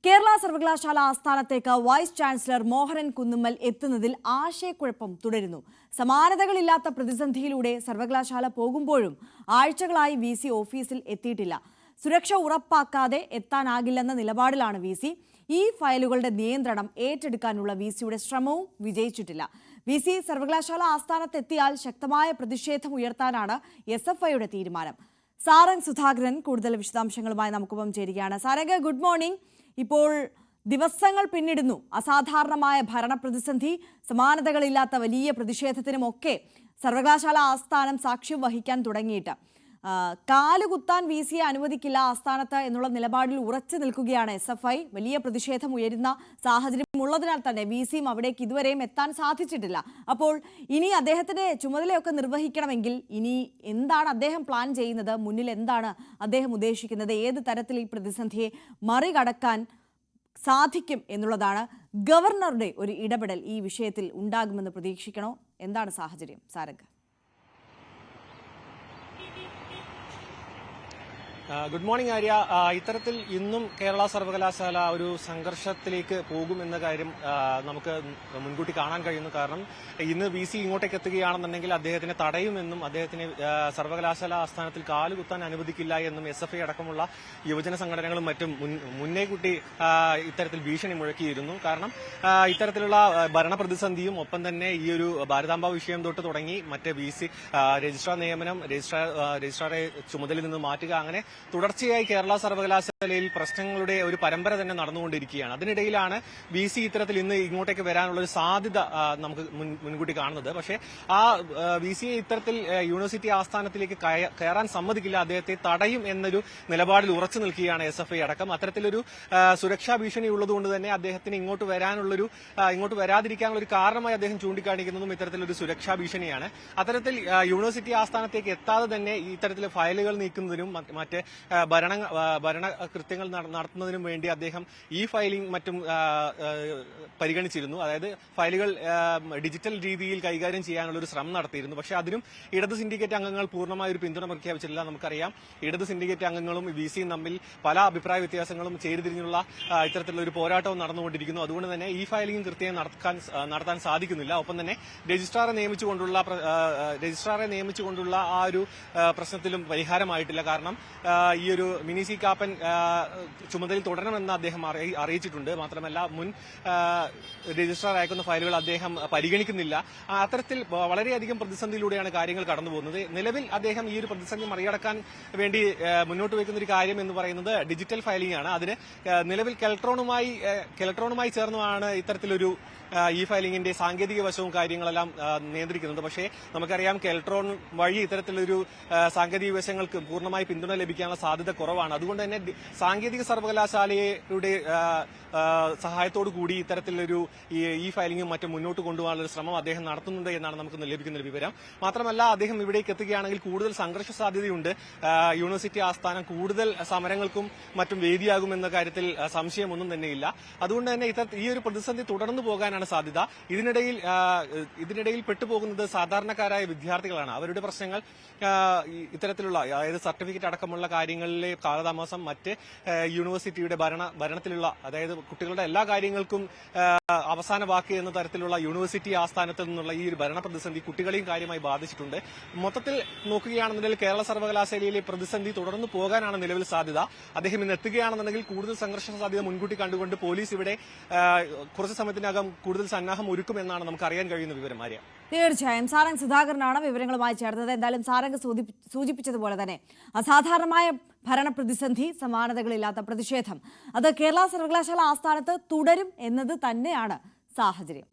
കേരള സർവകലാശാല ആസ്ഥാനത്തേക്ക് vice chancellor Mohanan Kunnummal എത്തുന്നതിൽ ആശയക്കുഴപ്പം തുടരുന്നു. സമാനതകളില്ലാത്ത പ്രതിസന്ധിയിലൂടെ സർവകലാശാല പോകുമ്പോഴും ആഴ്ചകളായി വി.സി ഓഫീസിൽ എത്തിയിട്ടില്ല. സുരക്ഷ ഉറപ്പാക്കാതെ എത്താനാകില്ലെന്ന നിലപാടിലാണ് വി.സി. ഈ ഫയലുകളുടെ നിയന്ത്രണം ഏറ്റെടുക്കാനുള്ള വി.സിയുടെ ശ്രമവും വിജയിച്ചിട്ടില്ല. വി.സി സർവകലാശാല ആസ്ഥാനത്തെത്തിയാൽ ശക്തമായ പ്രതിഷേധം ഉയർത്താനാണ് SFIയുടെ തീരുമാനം. സാരംഗ് സുധാകരൻ കൂടുതൽ വിശദാംശങ്ങളുമായി നമുക്കൊപ്പം ചേരുകയാണ്. Sarang, good morning. ഇപ്പോൾ ദിവസങ്ങൾ പിന്നിടുന്നു. അസാധാരണമായ ഭരണപ്രതിസന്ധി, സമാനതകളില്ലാത്ത വലിയ പ്രതിഷേധത്തിനുമൊക്കെ സർവകലാശാല ആസ്ഥാനം സാക്ഷ്യം വഹിക്കാൻ തുടങ്ങിയിട്ട് കാലുകുത്താൻ വി.സിയെ അനുവദിക്കില്ല ആസ്ഥാനത്ത് എന്നുള്ള നിലപാടിൽ ഉറച്ചു നിൽക്കുകയാണ് SFI. വലിയ പ്രതിഷേധം ഉയരുന്ന സാഹചര്യം ഉള്ളതിനാൽ തന്നെ വി.സിയും അവിടേക്ക് ഇതുവരെയും എത്താൻ സാധിച്ചിട്ടില്ല. അപ്പോൾ ഇനി അദ്ദേഹത്തിന്റെ ചുമതലയൊക്കെ നിർവഹിക്കണമെങ്കിൽ ഇനി എന്താണ് അദ്ദേഹം പ്ലാൻ ചെയ്യുന്നത്? മുന്നിൽ എന്താണ് അദ്ദേഹം ഉദ്ദേശിക്കുന്നത്? ഏത് തരത്തിൽ ഈ പ്രതിസന്ധിയെ മറികടക്കാൻ സാധിക്കും എന്നുള്ളതാണ്. ഗവർണറുടെ ഒരു ഇടപെടൽ ഈ വിഷയത്തിൽ ഉണ്ടാകുമെന്ന് പ്രതീക്ഷിക്കണോ? എന്താണ് സാഹചര്യം, സാരംഗ്? Good morning Arya. ഇത്തരത്തിൽ ഇന്നും കേരള സർവകലാശാല ഒരു സംഘർഷത്തിലേക്ക് പോകുമെന്ന കാര്യം നമുക്ക് മുൻകൂട്ടി കാണാൻ കഴിയുന്നു. കാരണം ഇന്ന് വി.സി ഇങ്ങോട്ടേക്ക് എത്തുകയാണെന്നുണ്ടെങ്കിൽ അദ്ദേഹത്തിനെ തടയുമെന്നും അദ്ദേഹത്തിന് സർവകലാശാല ആസ്ഥാനത്തിൽ കാലുകുത്താൻ അനുവദിക്കില്ല എന്നും SFI അടക്കമുള്ള യുവജന സംഘടനകളും മറ്റും മുന്നേ കൂട്ടി ഇത്തരത്തിൽ ഭീഷണി മുഴക്കിയിരുന്നു. കാരണം ഇത്തരത്തിലുള്ള ഭരണപ്രതിസന്ധിയും ഒപ്പം തന്നെ ഈ ഒരു ഭാരതാംബ വിഷയം തൊട്ട് തുടങ്ങി മറ്റ് വി.സി രജിസ്ട്രാർ നിയമനം, രജിസ്ട്രാറെ ചുമതലയിൽ നിന്ന് മാറ്റുക, അങ്ങനെ തുടർച്ചയായി കേരള സർവകലാശാലയിൽ പ്രശ്നങ്ങളുടെ ഒരു പരമ്പര തന്നെ നടന്നുകൊണ്ടിരിക്കുകയാണ്. അതിനിടയിലാണ് വി.സി ഇത്തരത്തിൽ ഇന്ന് ഇങ്ങോട്ടേക്ക് വരാനുള്ള ഒരു സാധ്യത നമുക്ക് മുൻകൂട്ടി കാണുന്നത്. പക്ഷേ ആ വി.സിയെ ഇത്തരത്തിൽ യൂണിവേഴ്സിറ്റി ആസ്ഥാനത്തിലേക്ക് കയറാൻ സമ്മതിക്കില്ല, അദ്ദേഹത്തെ തടയും എന്നൊരു നിലപാടിൽ ഉറച്ചു നിൽക്കുകയാണ് SFI അടക്കം. അത്തരത്തിലൊരു സുരക്ഷാ ഭീഷണി ഉള്ളതുകൊണ്ട് തന്നെ അദ്ദേഹത്തിന് ഇങ്ങോട്ട് വരാതിരിക്കാനുള്ള ഒരു കാരണമായി അദ്ദേഹം ചൂണ്ടിക്കാണിക്കുന്നതും ഇത്തരത്തിലൊരു സുരക്ഷാ ഭീഷണിയാണ്. അത്തരത്തിൽ യൂണിവേഴ്സിറ്റി ആസ്ഥാനത്തേക്ക് എത്താതെ തന്നെ ഇത്തരത്തിൽ ഫയലുകൾ നീക്കുന്നതിനും മറ്റ് ഭരണകൃത്യങ്ങൾ നടത്തുന്നതിനും വേണ്ടി അദ്ദേഹം ഫയലിംഗ് മറ്റും പരിഗണിച്ചിരുന്നു. അതായത് ഫയലുകൾ ഡിജിറ്റൽ രീതിയിൽ കൈകാര്യം ചെയ്യാനുള്ള ഒരു ശ്രമം നടത്തിയിരുന്നു. പക്ഷേ അതിനും ഇടത് സിൻഡിക്കേറ്റ് അംഗങ്ങൾ പൂർണ്ണമായ ഒരു പിന്തുണ പ്രഖ്യാപിച്ചിട്ടില്ല. നമുക്കറിയാം, ഇടത് സിൻഡിക്കേറ്റ് അംഗങ്ങളും വി.സിയും തമ്മിൽ പല അഭിപ്രായ വ്യത്യാസങ്ങളും ചേരിതിരിഞ്ഞുള്ള ഇത്തരത്തിലുള്ള ഒരു പോരാട്ടവും നടന്നുകൊണ്ടിരിക്കുന്നു. അതുകൊണ്ട് തന്നെ ഫയലിംഗ് കൃത്യം നടത്താൻ സാധിക്കുന്നില്ല. ഒപ്പം തന്നെ രജിസ്ട്രാറെ നിയമിച്ചുകൊണ്ടുള്ള ആ ഒരു പ്രശ്നത്തിലും പരിഹാരമായിട്ടില്ല. കാരണം ഈ ഒരു മിനി സി കാപ്പൻ ചുമതലയിൽ തുടരണമെന്ന് അദ്ദേഹം അറിയിച്ചിട്ടുണ്ട്. മാത്രമല്ല, മുൻ രജിസ്ട്രാർ അയക്കുന്ന ഫയലുകൾ അദ്ദേഹം പരിഗണിക്കുന്നില്ല. അത്തരത്തിൽ വളരെയധികം പ്രതിസന്ധിയിലൂടെയാണ് കാര്യങ്ങൾ കടന്നുപോകുന്നത്. നിലവിൽ അദ്ദേഹം ഈ ഒരു പ്രതിസന്ധി മറികടക്കാൻ വേണ്ടി മുന്നോട്ട് വയ്ക്കുന്ന ഒരു കാര്യം എന്ന് പറയുന്നത് ഡിജിറ്റൽ ഫയലിംഗ് ആണ്. അതിന് നിലവിൽ കെൽട്രോണുമായി ചേർന്നാണ് ഇത്തരത്തിലൊരു ഫയലിംഗിന്റെ സാങ്കേതിക വശവും കാര്യങ്ങളെല്ലാം നിയന്ത്രിക്കുന്നത്. പക്ഷേ നമുക്കറിയാം, കെൽട്രോൺ വഴി ഇത്തരത്തിലൊരു സാങ്കേതിക വശങ്ങൾക്ക് പൂർണ്ണമായി പിന്തുണ ലഭിക്കാനുള്ള സാധ്യത കുറവാണ്. അതുകൊണ്ട് തന്നെ സാങ്കേതിക സർവകലാശാലയുടെ സഹായത്തോടു കൂടി ഇത്തരത്തിലൊരു ഫയലിംഗും മറ്റും മുന്നോട്ട് കൊണ്ടുപോകാനുള്ള ശ്രമം അദ്ദേഹം നടത്തുന്നുണ്ട് എന്നാണ് നമുക്ക് ലഭിക്കുന്ന വിവരം. മാത്രമല്ല, അദ്ദേഹം ഇവിടേക്ക് എത്തുകയാണെങ്കിൽ കൂടുതൽ സംഘർഷ സാധ്യതയുണ്ട്. യൂണിവേഴ്സിറ്റി ആസ്ഥാനം കൂടുതൽ സമരങ്ങൾക്കും മറ്റും വേദിയാകുമെന്ന കാര്യത്തിൽ സംശയമൊന്നും തന്നെയില്ല. അതുകൊണ്ട് തന്നെ ഈ ഒരു പ്രതിസന്ധി തുടർന്നു പോകാനാണ് സാധ്യത. ഇതിനിടയിൽ പെട്ടുപോകുന്നത് സാധാരണക്കാരായ വിദ്യാർത്ഥികളാണ്. അവരുടെ പ്രശ്നങ്ങൾ ഇത്തരത്തിലുള്ള, അതായത് സർട്ടിഫിക്കറ്റ് അടക്കമുള്ള കാര്യങ്ങളിലെ കാലതാമസം, മറ്റ് യൂണിവേഴ്സിറ്റിയുടെ ഭരണത്തിലുള്ള, അതായത് കുട്ടികളുടെ എല്ലാ കാര്യങ്ങൾക്കും അവസാന വാക്ക് എന്ന തരത്തിലുള്ള യൂണിവേഴ്സിറ്റി ആസ്ഥാനത്തിൽ നിന്നുള്ള ഈ ഒരു ഭരണ പ്രതിസന്ധി കുട്ടികളെയും കാര്യമായി ബാധിച്ചിട്ടുണ്ട്. മൊത്തത്തിൽ നോക്കുകയാണെന്നുണ്ടെങ്കിൽ കേരള സർവകലാശാലയിലെ പ്രതിസന്ധി തുടർന്നു പോകാനാണ് നിലവിൽ സാധ്യത. അദ്ദേഹം ഇന്ന് എത്തുകയാണെന്നുണ്ടെങ്കിൽ കൂടുതൽ സംഘർഷ സാധ്യത മുൻകൂട്ടി കണ്ടുകൊണ്ട് പോലീസ് ഇവിടെ കുറച്ച് സമയത്തിനകം കൂടുതൽ സന്നാഹം ഒരുക്കുമെന്നാണ് നമുക്ക് അറിയാൻ കഴിയുന്ന വിവരം. ആര്യ, തീർച്ചയായും സാരംഗ് സുധാകരനാണ് വിവരങ്ങളുമായി ചേർന്നത്. എന്തായാലും സാരംഗ് സൂചിപ്പിച്ചതുപോലെ തന്നെ അസാധാരണമായ ഭരണപ്രതിസന്ധി, സമാനതകളില്ലാത്ത പ്രതിഷേധം, അത് കേരള സർവകലാശാല ആസ്ഥാനത്ത് തുടരും എന്നത് തന്നെയാണ് സാഹചര്യം.